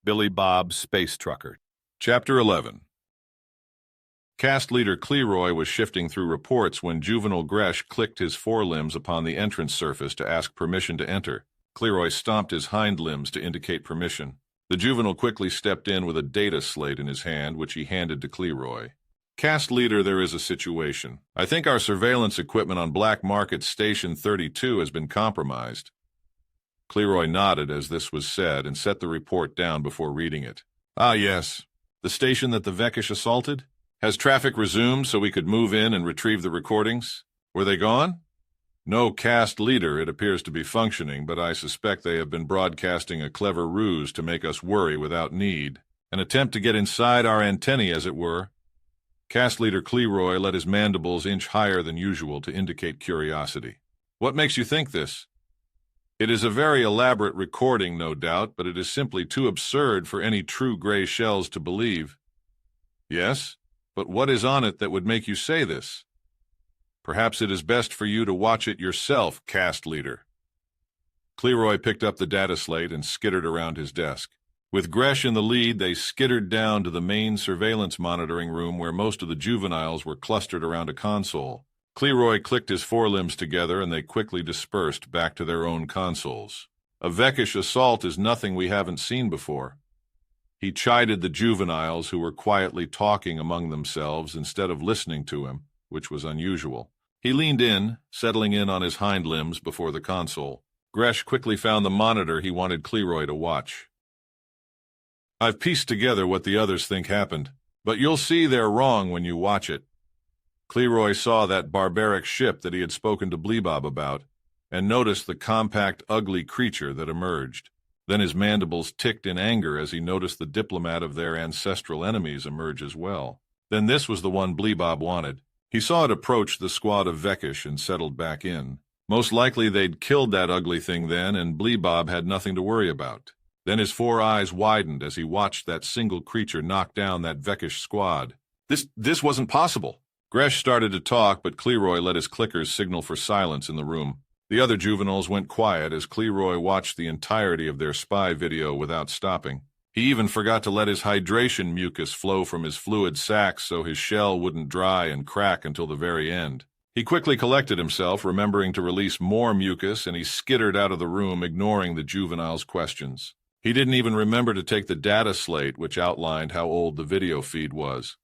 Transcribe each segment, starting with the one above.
Billy Bob Space Trucker. Chapter 11. Cast leader Cleroy was shifting through reports when juvenile Gresh clicked his forelimbs upon the entrance surface to ask permission to enter. Cleroy stomped his hind limbs to indicate permission. The juvenile quickly stepped in with a data slate in his hand, which he handed to Cleroy. Cast leader, there is a situation. I think our surveillance equipment on Black Market Station 32 has been compromised. Cleroy nodded as this was said and set the report down before reading it. Ah, yes. The station that the Vekish assaulted? Has traffic resumed so we could move in and retrieve the recordings? Were they gone? No cast leader, it appears to be functioning, but I suspect they have been broadcasting a clever ruse to make us worry without need. An attempt to get inside our antennae, as it were. Cast leader Cleroy let his mandibles inch higher than usual to indicate curiosity. What makes you think this? It is a very elaborate recording, no doubt, but it is simply too absurd for any true gray shells to believe. Yes, but what is on it that would make you say this? Perhaps it is best for you to watch it yourself, cast leader. Cleroy picked up the data slate and skittered around his desk. With Gresh in the lead, they skittered down to the main surveillance monitoring room where most of the juveniles were clustered around a console. Cleroy clicked his forelimbs together and they quickly dispersed back to their own consoles. A Vekish assault is nothing we haven't seen before. He chided the juveniles who were quietly talking among themselves instead of listening to him, which was unusual. He leaned in, settling in on his hind limbs before the console. Gresh quickly found the monitor he wanted Cleroy to watch. I've pieced together what the others think happened, but you'll see they're wrong when you watch it. Cleroy saw that barbaric ship that he had spoken to Bleebob about, and noticed the compact, ugly creature that emerged. Then his mandibles ticked in anger as he noticed the diplomat of their ancestral enemies emerge as well. Then this was the one Bleebob wanted. He saw it approach the squad of Vekish and settled back in. Most likely they'd killed that ugly thing then, and Bleebob had nothing to worry about. Then his four eyes widened as he watched that single creature knock down that Vekish squad. This wasn't possible. Gresh started to talk, but Cleroy let his clickers signal for silence in the room. The other juveniles went quiet as Cleroy watched the entirety of their spy video without stopping. He even forgot to let his hydration mucus flow from his fluid sacs so his shell wouldn't dry and crack until the very end. He quickly collected himself, remembering to release more mucus, and he skittered out of the room, ignoring the juveniles' questions. He didn't even remember to take the data slate, which outlined how old the video feed was.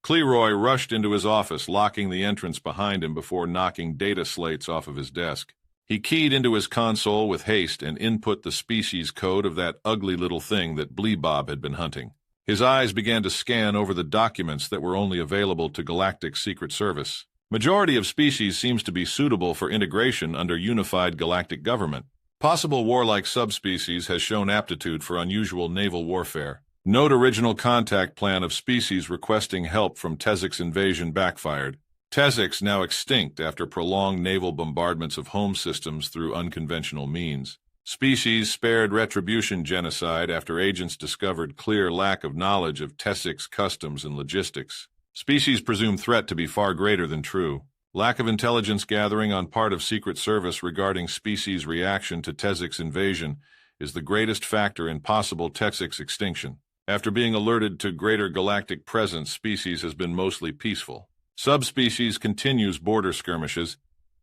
Cleroy rushed into his office, locking the entrance behind him before knocking data slates off of his desk. He keyed into his console with haste and input the species code of that ugly little thing that Bleebob had been hunting. His eyes began to scan over the documents that were only available to Galactic Secret Service. Majority of species seems to be suitable for integration under unified galactic government. Possible warlike subspecies has shown aptitude for unusual naval warfare. Note original contact plan of species requesting help from Tezek's invasion backfired. Tezek's now extinct after prolonged naval bombardments of home systems through unconventional means. Species spared retribution genocide after agents discovered clear lack of knowledge of Tezek's customs and logistics. Species presumed threat to be far greater than true. Lack of intelligence gathering on part of Secret Service regarding species' reaction to Tezek's invasion is the greatest factor in possible Tezek's extinction. After being alerted to greater galactic presence, species has been mostly peaceful. Subspecies continues border skirmishes,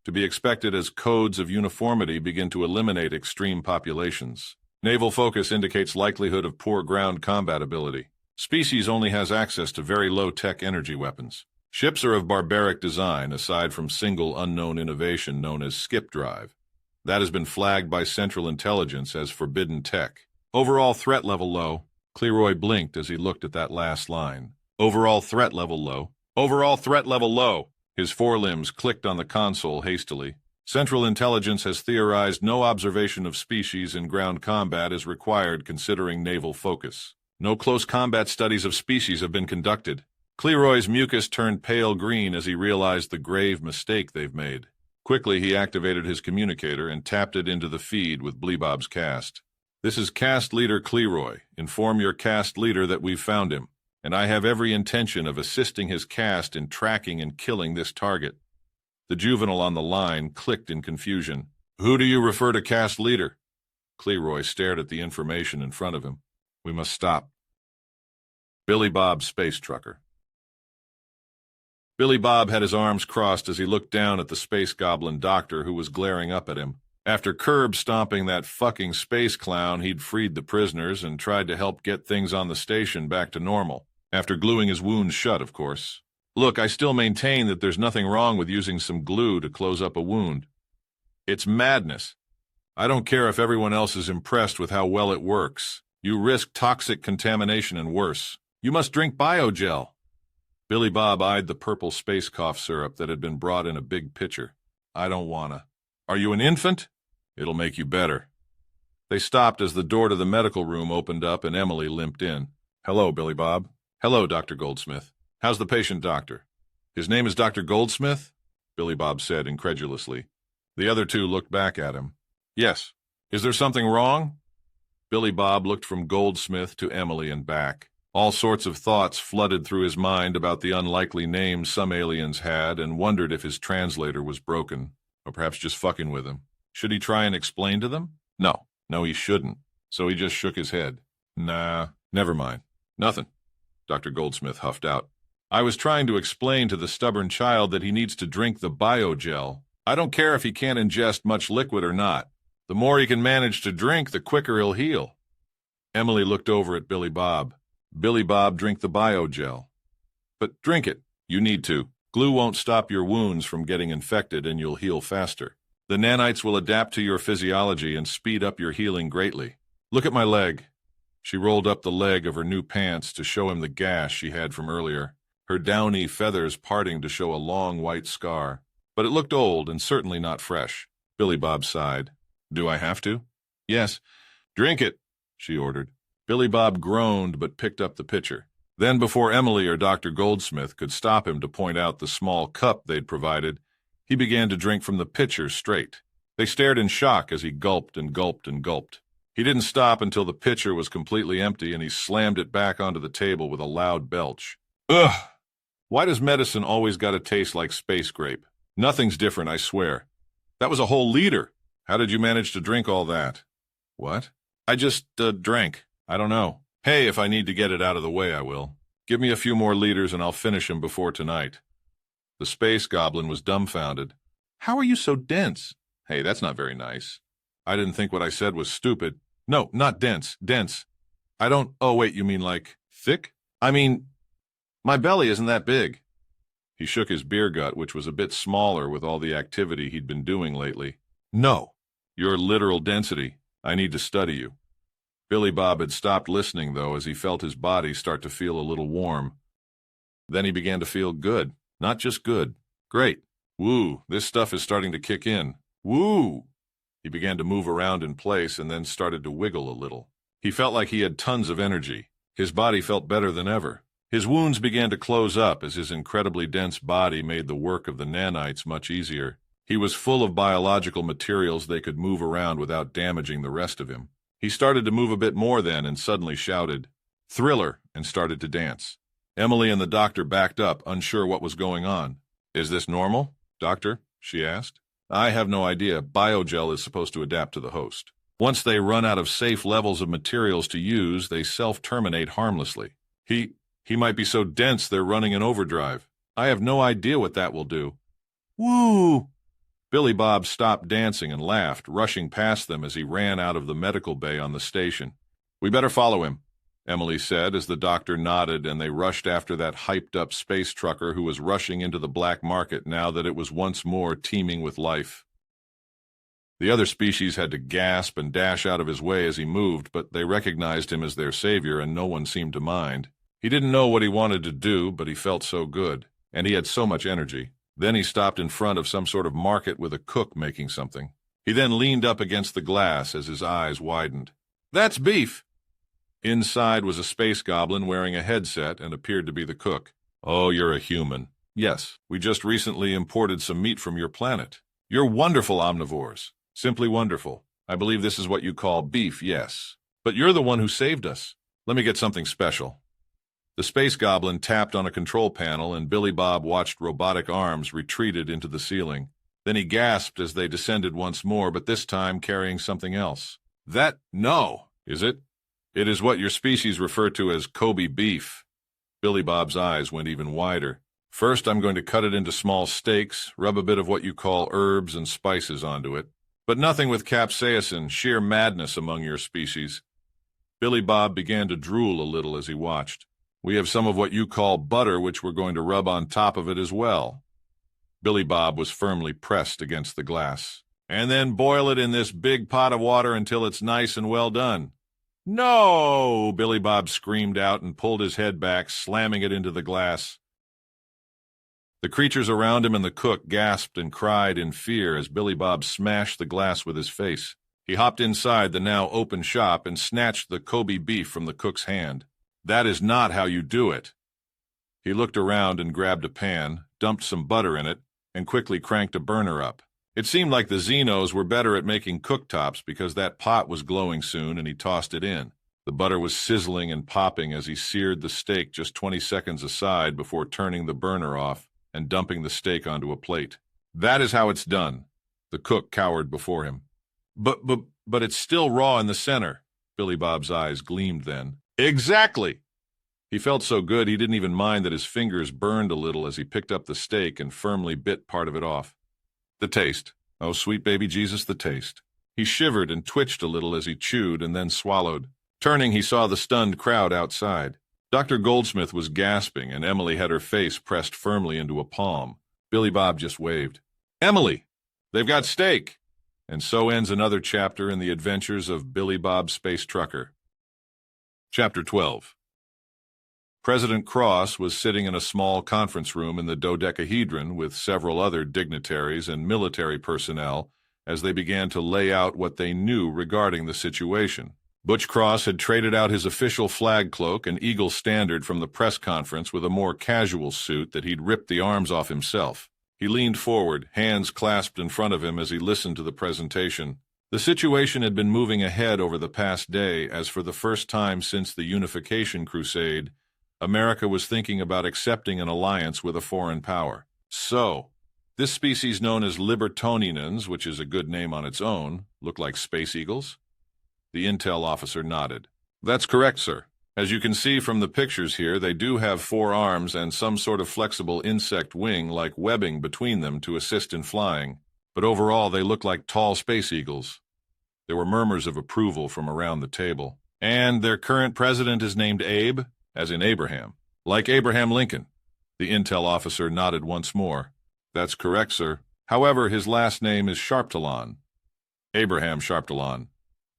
to be expected as codes of uniformity begin to eliminate extreme populations. Naval focus indicates likelihood of poor ground combat ability. Species only has access to very low-tech energy weapons. Ships are of barbaric design, aside from single unknown innovation known as skip drive. That has been flagged by Central Intelligence as forbidden tech. Overall threat level low. Cleroy blinked as he looked at that last line. Overall threat level low. Overall threat level low. His forelimbs clicked on the console hastily. Central Intelligence has theorized no observation of species in ground combat is required considering naval focus. No close combat studies of species have been conducted. Cleroy's mucus turned pale green as he realized the grave mistake they've made. Quickly, he activated his communicator and tapped it into the feed with Bleebob's cast. This is Cast Leader Cleroy. Inform your cast leader that we've found him, and I have every intention of assisting his cast in tracking and killing this target. The juvenile on the line clicked in confusion. Who do you refer to Cast Leader? Cleroy stared at the information in front of him. We must stop. Billy Bob, space trucker. Billy Bob had his arms crossed as he looked down at the space goblin doctor who was glaring up at him. After curb stomping that fucking space clown, he'd freed the prisoners and tried to help get things on the station back to normal. After gluing his wounds shut, of course. Look, I still maintain that there's nothing wrong with using some glue to close up a wound. It's madness. I don't care if everyone else is impressed with how well it works. You risk toxic contamination and worse. You must drink biogel. Billy Bob eyed the purple space cough syrup that had been brought in a big pitcher. I don't wanna. Are you an infant? It'll make you better. They stopped as the door to the medical room opened up and Emily limped in. Hello, Billy Bob. Hello, Dr. Goldsmith. How's the patient, doctor? His name is Dr. Goldsmith? Billy Bob said incredulously. The other two looked back at him. Yes. Is there something wrong? Billy Bob looked from Goldsmith to Emily and back. All sorts of thoughts flooded through his mind about the unlikely names some aliens had and wondered if his translator was broken, or perhaps just fucking with him. Should he try and explain to them? No, he shouldn't. So he just shook his head. Nah, never mind. Nothing. Dr. Goldsmith huffed out. I was trying to explain to the stubborn child that he needs to drink the biogel. I don't care if he can't ingest much liquid or not. The more he can manage to drink, the quicker he'll heal. Emily looked over at Billy Bob. Billy Bob, drink the biogel. But drink it. You need to. Glue won't stop your wounds from getting infected and you'll heal faster. The nanites will adapt to your physiology and speed up your healing greatly. Look at my leg. She rolled up the leg of her new pants to show him the gash she had from earlier, her downy feathers parting to show a long white scar. But it looked old and certainly not fresh. Billy Bob sighed. Do I have to? Yes. Drink it, she ordered. Billy Bob groaned but picked up the pitcher. Then, before Emily or Dr. Goldsmith could stop him to point out the small cup they'd provided, he began to drink from the pitcher straight. They stared in shock as he gulped and gulped and gulped. He didn't stop until the pitcher was completely empty and he slammed it back onto the table with a loud belch. Ugh! Why does medicine always gotta taste like space grape? Nothing's different, I swear. That was a whole liter. How did you manage to drink all that? What? I just, drank. I don't know. Hey, if I need to get it out of the way, I will. Give me a few more liters and I'll finish him before tonight. The space goblin was dumbfounded. How are you so dense? Hey, that's not very nice. I didn't think what I said was stupid. No, not dense. Dense. I don't... Oh, wait, you mean like thick? I mean, my belly isn't that big. He shook his beer gut, which was a bit smaller with all the activity he'd been doing lately. No. Your literal density. I need to study you. Billy Bob had stopped listening, though, as he felt his body start to feel a little warm. Then he began to feel good. Not just good. Great. Woo, this stuff is starting to kick in. Woo! He began to move around in place and then started to wiggle a little. He felt like he had tons of energy. His body felt better than ever. His wounds began to close up as his incredibly dense body made the work of the nanites much easier. He was full of biological materials they could move around without damaging the rest of him. He started to move a bit more then and suddenly shouted, "Thriller," and started to dance. Emily and the doctor backed up, unsure what was going on. Is this normal, doctor? She asked. I have no idea. Biogel is supposed to adapt to the host. Once they run out of safe levels of materials to use, they self-terminate harmlessly. He might be so dense they're running in overdrive. I have no idea what that will do. Woo! Billy Bob stopped dancing and laughed, rushing past them as he ran out of the medical bay on the station. We better follow him, Emily said as the doctor nodded and they rushed after that hyped-up space trucker who was rushing into the black market now that it was once more teeming with life. The other species had to gasp and dash out of his way as he moved, but they recognized him as their savior and no one seemed to mind. He didn't know what he wanted to do, but he felt so good, and he had so much energy. Then he stopped in front of some sort of market with a cook making something. He then leaned up against the glass as his eyes widened. That's beef! Inside was a space goblin wearing a headset and appeared to be the cook. Oh, you're a human. Yes, we just recently imported some meat from your planet. You're wonderful omnivores. Simply wonderful. I believe this is what you call beef, yes. But you're the one who saved us. Let me get something special. The space goblin tapped on a control panel and Billy Bob watched robotic arms retreated into the ceiling. Then he gasped as they descended once more, but this time carrying something else. No. Is it? It is what your species refer to as Kobe beef. Billy Bob's eyes went even wider. First, I'm going to cut it into small steaks, rub a bit of what you call herbs and spices onto it. But nothing with capsaicin, sheer madness among your species. Billy Bob began to drool a little as he watched. We have some of what you call butter, which we're going to rub on top of it as well. Billy Bob was firmly pressed against the glass. And then boil it in this big pot of water until it's nice and well done. No! Billy Bob screamed out and pulled his head back, slamming it into the glass. The creatures around him and the cook gasped and cried in fear as Billy Bob smashed the glass with his face. He hopped inside the now open shop and snatched the Kobe beef from the cook's hand. That is not how you do it. He looked around and grabbed a pan, dumped some butter in it, and quickly cranked a burner up. It seemed like the Xenos were better at making cooktops because that pot was glowing soon and he tossed it in. The butter was sizzling and popping as he seared the steak just 20 seconds aside before turning the burner off and dumping the steak onto a plate. That is how it's done. The cook cowered before him. But it's still raw in the center. Billy Bob's eyes gleamed then. Exactly! He felt so good he didn't even mind that his fingers burned a little as he picked up the steak and firmly bit part of it off. The taste. Oh, sweet baby Jesus, the taste. He shivered and twitched a little as he chewed and then swallowed. Turning, he saw the stunned crowd outside. Dr. Goldsmith was gasping, and Emily had her face pressed firmly into a palm. Billy Bob just waved. Emily! They've got steak! And so ends another chapter in the adventures of Billy Bob Space Trucker. Chapter 12. President Cross was sitting in a small conference room in the dodecahedron with several other dignitaries and military personnel as they began to lay out what they knew regarding the situation. Butch Cross had traded out his official flag cloak and eagle standard from the press conference with a more casual suit that he'd ripped the arms off himself. He leaned forward, hands clasped in front of him as he listened to the presentation. The situation had been moving ahead over the past day as for the first time since the Unification Crusade, America was thinking about accepting an alliance with a foreign power. So, this species known as Libertonians, which is a good name on its own, look like space eagles? The intel officer nodded. That's correct, sir. As you can see from the pictures here, they do have 4 arms and some sort of flexible insect wing like webbing between them to assist in flying. But overall, they look like tall space eagles. There were murmurs of approval from around the table. And their current president is named Abe? As in Abraham. Like Abraham Lincoln. The intel officer nodded once more. That's correct, sir. However, his last name is Sharptalon. Abraham Sharptalon.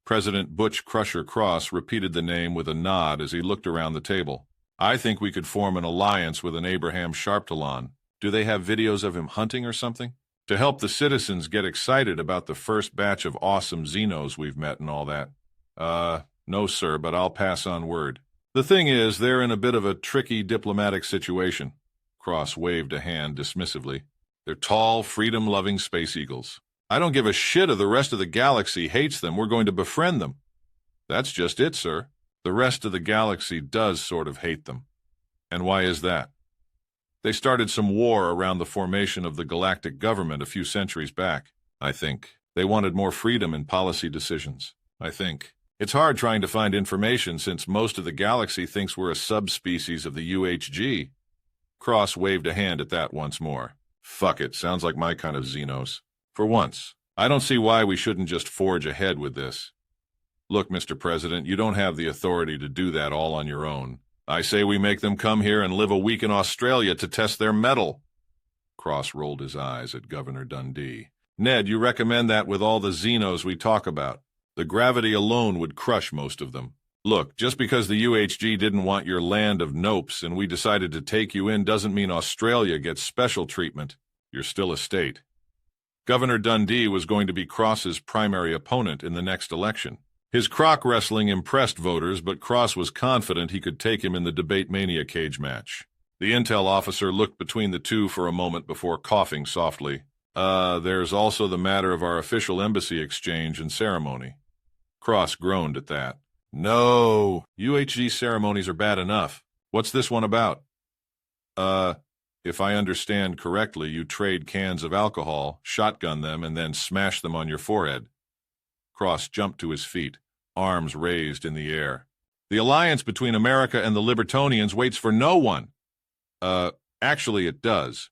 President Butch Crusher Cross repeated the name with a nod as he looked around the table. I think we could form an alliance with an Abraham Sharptalon. Do they have videos of him hunting or something? To help the citizens get excited about the first batch of awesome Xenos we've met and all that. No, sir, but I'll pass on word. The thing is, they're in a bit of a tricky diplomatic situation. Cross waved a hand dismissively. They're tall, freedom-loving space eagles. I don't give a shit if the rest of the galaxy hates them. We're going to befriend them. That's just it, sir. The rest of the galaxy does sort of hate them. And why is that? They started some war around the formation of the galactic government a few centuries back, I think. They wanted more freedom in policy decisions, I think. It's hard trying to find information since most of the galaxy thinks we're a subspecies of the UHG. Cross waved a hand at that once more. Fuck it, sounds like my kind of Xenos. For once, I don't see why we shouldn't just forge ahead with this. Look, Mr. President, you don't have the authority to do that all on your own. I say we make them come here and live a week in Australia to test their mettle. Cross rolled his eyes at Governor Dundee. Ned, you recommend that with all the Xenos we talk about. The gravity alone would crush most of them. Look, just because the UHG didn't want your land of nopes and we decided to take you in doesn't mean Australia gets special treatment. You're still a state. Governor Dundee was going to be Cross's primary opponent in the next election. His croc wrestling impressed voters, but Cross was confident he could take him in the Debate Mania cage match. The intel officer looked between the two for a moment before coughing softly. There's also the matter of our official embassy exchange and ceremony. Cross groaned at that. No, UHG ceremonies are bad enough. What's this one about? If I understand correctly, you trade cans of alcohol, shotgun them, and then smash them on your forehead. Cross jumped to his feet, arms raised in the air. The alliance between America and the Libertonians waits for no one. Actually it does.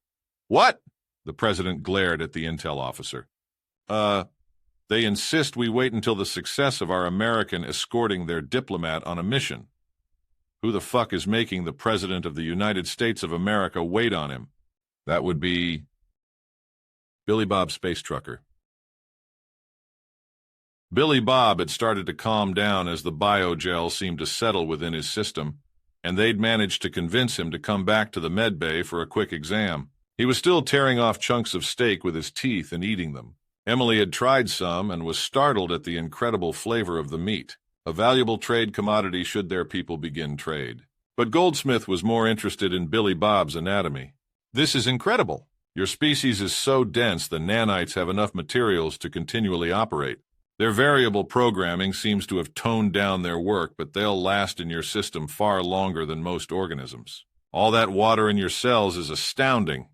What? The president glared at the intel officer. They insist we wait until the success of our American escorting their diplomat on a mission. Who the fuck is making the President of the United States of America wait on him? That would be Billy Bob Space Trucker. Billy Bob had started to calm down as the biogel seemed to settle within his system, and they'd managed to convince him to come back to the med bay for a quick exam. He was still tearing off chunks of steak with his teeth and eating them. Emily had tried some and was startled at the incredible flavor of the meat, a valuable trade commodity should their people begin trade. But Goldsmith was more interested in Billy Bob's anatomy. This is incredible. Your species is so dense the nanites have enough materials to continually operate. Their variable programming seems to have toned down their work, but they'll last in your system far longer than most organisms. All that water in your cells is astounding.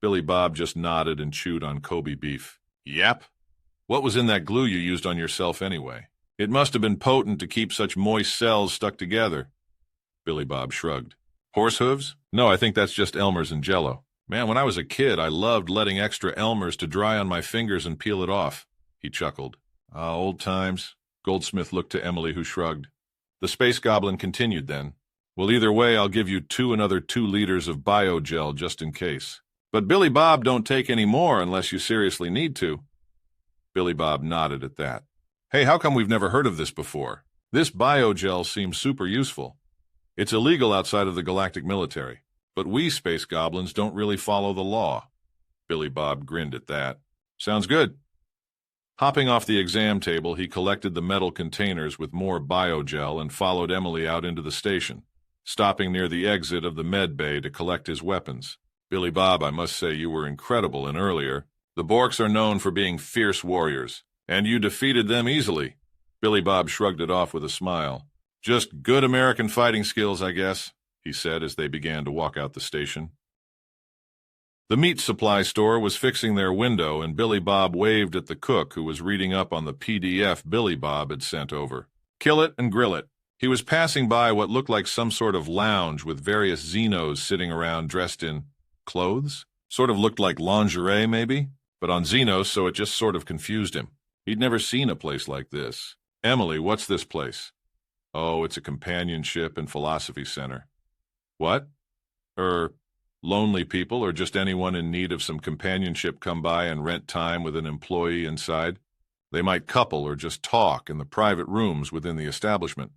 Billy Bob just nodded and chewed on Kobe beef. Yep. What was in that glue you used on yourself anyway? It must have been potent to keep such moist cells stuck together. Billy Bob shrugged. Horse hooves? No, I think that's just Elmer's and Jell-O. Man, when I was a kid, I loved letting extra Elmer's to dry on my fingers and peel it off. He chuckled. Old times. Goldsmith looked to Emily, who shrugged. The space goblin continued then. Well, either way, I'll give you another 2 liters of biogel just in case. But Billy Bob, don't take any more unless you seriously need to. Billy Bob nodded at that. Hey, how come we've never heard of this before? This biogel seems super useful. It's illegal outside of the galactic military, but we space goblins don't really follow the law. Billy Bob grinned at that. Sounds good. Hopping off the exam table, he collected the metal containers with more biogel and followed Emily out into the station, stopping near the exit of the med bay to collect his weapons. Billy Bob, I must say you were incredible and earlier. The Borks are known for being fierce warriors, and you defeated them easily. Billy Bob shrugged it off with a smile. Just good American fighting skills, I guess, he said as they began to walk out the station. The meat supply store was fixing their window, and Billy Bob waved at the cook who was reading up on the PDF Billy Bob had sent over. Kill it and grill it. He was passing by what looked like some sort of lounge with various Xenos sitting around dressed in clothes? Sort of looked like lingerie, maybe? But on Xenos, so it just sort of confused him. He'd never seen a place like this. Emily, what's this place? Oh, it's a companionship and philosophy center. What? Lonely people or just anyone in need of some companionship come by and rent time with an employee inside? They might couple or just talk in the private rooms within the establishment.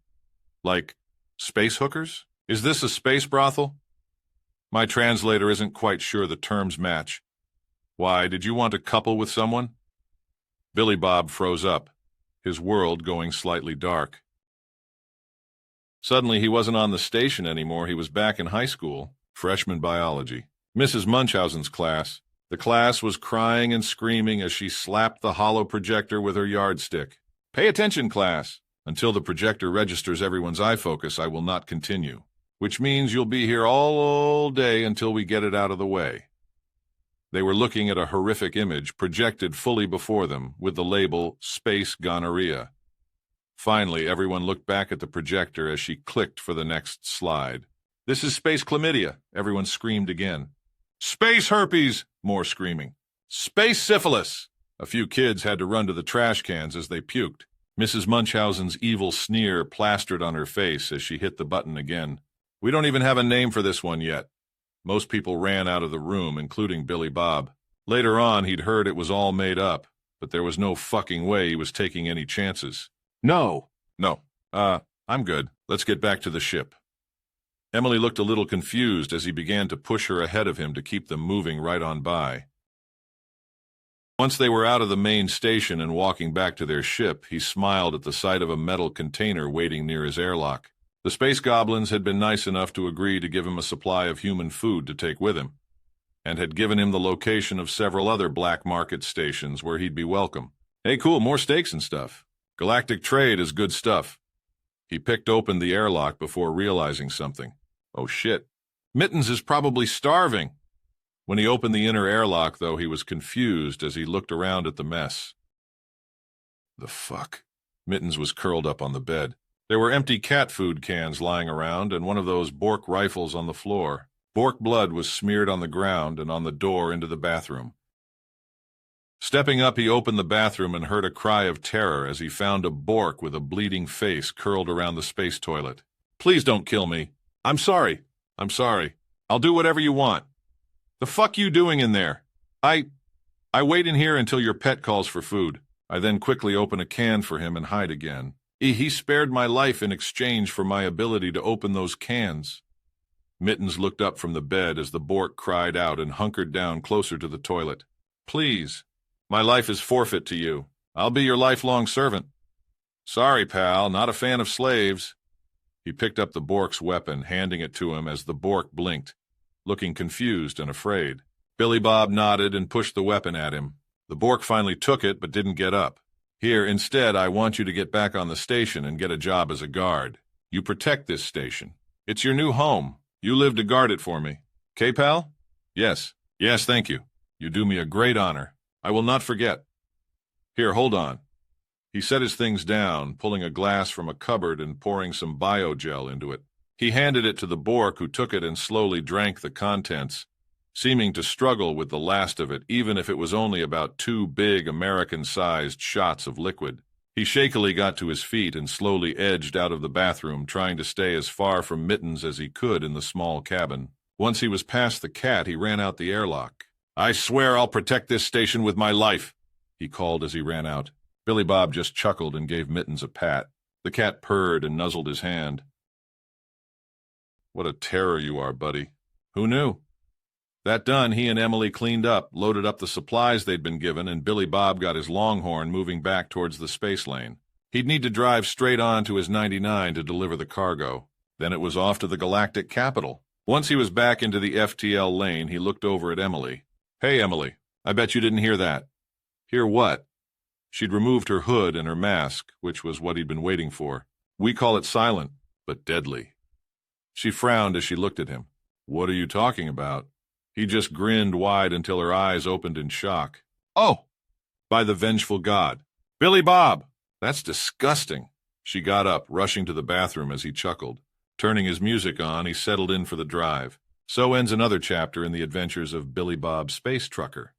Like space hookers? Is this a space brothel? My translator isn't quite sure the terms match. Why, did you want to couple with someone? Billy Bob froze up, his world going slightly dark. Suddenly he wasn't on the station anymore. He was back in high school, freshman biology. Mrs. Munchausen's class. The class was crying and screaming as she slapped the hollow projector with her yardstick. Pay attention, class. Until the projector registers everyone's eye focus, I will not continue. Which means you'll be here all day until we get it out of the way. They were looking at a horrific image projected fully before them with the label Space Gonorrhea. Finally, everyone looked back at the projector as she clicked for the next slide. This is Space Chlamydia, everyone screamed again. Space Herpes, more screaming. Space Syphilis. A few kids had to run to the trash cans as they puked. Mrs. Munchausen's evil sneer plastered on her face as she hit the button again. We don't even have a name for this one yet. Most people ran out of the room, including Billy Bob. Later on, he'd heard it was all made up, but there was no fucking way he was taking any chances. No. I'm good. Let's get back to the ship. Emily looked a little confused as he began to push her ahead of him to keep them moving right on by. Once they were out of the main station and walking back to their ship, he smiled at the sight of a metal container waiting near his airlock. The space goblins had been nice enough to agree to give him a supply of human food to take with him, and had given him the location of several other black market stations where he'd be welcome. Hey, cool, more steaks and stuff. Galactic trade is good stuff. He picked open the airlock before realizing something. Oh shit, Mittens is probably starving. When he opened the inner airlock, though, he was confused as he looked around at the mess. The fuck? Mittens was curled up on the bed. There were empty cat food cans lying around and one of those Bork rifles on the floor. Bork blood was smeared on the ground and on the door into the bathroom. Stepping up, he opened the bathroom and heard a cry of terror as he found a Bork with a bleeding face curled around the space toilet. "Please don't kill me. I'm sorry. I'm sorry. I'll do whatever you want." "The fuck you doing in there?" I wait in here until your pet calls for food. I then quickly open a can for him and hide again. He spared my life in exchange for my ability to open those cans." Mittens looked up from the bed as the Bork cried out and hunkered down closer to the toilet. "Please. My life is forfeit to you. I'll be your lifelong servant." "Sorry, pal, not a fan of slaves." He picked up the Bork's weapon, handing it to him as the Bork blinked, looking confused and afraid. Billy Bob nodded and pushed the weapon at him. The Bork finally took it but didn't get up. "Here, instead, I want you to get back on the station and get a job as a guard. You protect this station. It's your new home. You live to guard it for me. 'Kay, pal?" "Yes. Yes, thank you. You do me a great honor. I will not forget. Here, hold on." He set his things down, pulling a glass from a cupboard and pouring some biogel into it. He handed it to the Bork, who took it and slowly drank the contents, seeming to struggle with the last of it, even if it was only about 2 big American-sized shots of liquid. He shakily got to his feet and slowly edged out of the bathroom, trying to stay as far from Mittens as he could in the small cabin. Once he was past the cat, he ran out the airlock. "I swear I'll protect this station with my life," he called as he ran out. Billy Bob just chuckled and gave Mittens a pat. The cat purred and nuzzled his hand. "What a terror you are, buddy. Who knew?" That done, he and Emily cleaned up, loaded up the supplies they'd been given, and Billy Bob got his Longhorn moving back towards the space lane. He'd need to drive straight on to his 99 to deliver the cargo. Then it was off to the galactic capital. Once he was back into the FTL lane, he looked over at Emily. "Hey, Emily, I bet you didn't hear that." "Hear what?" She'd removed her hood and her mask, which was what he'd been waiting for. "We call it silent, but deadly." She frowned as she looked at him. "What are you talking about?" He just grinned wide until her eyes opened in shock. "Oh, by the vengeful god. Billy Bob, that's disgusting." She got up, rushing to the bathroom as he chuckled. Turning his music on, he settled in for the drive. So ends another chapter in the adventures of Billy Bob Space Trucker.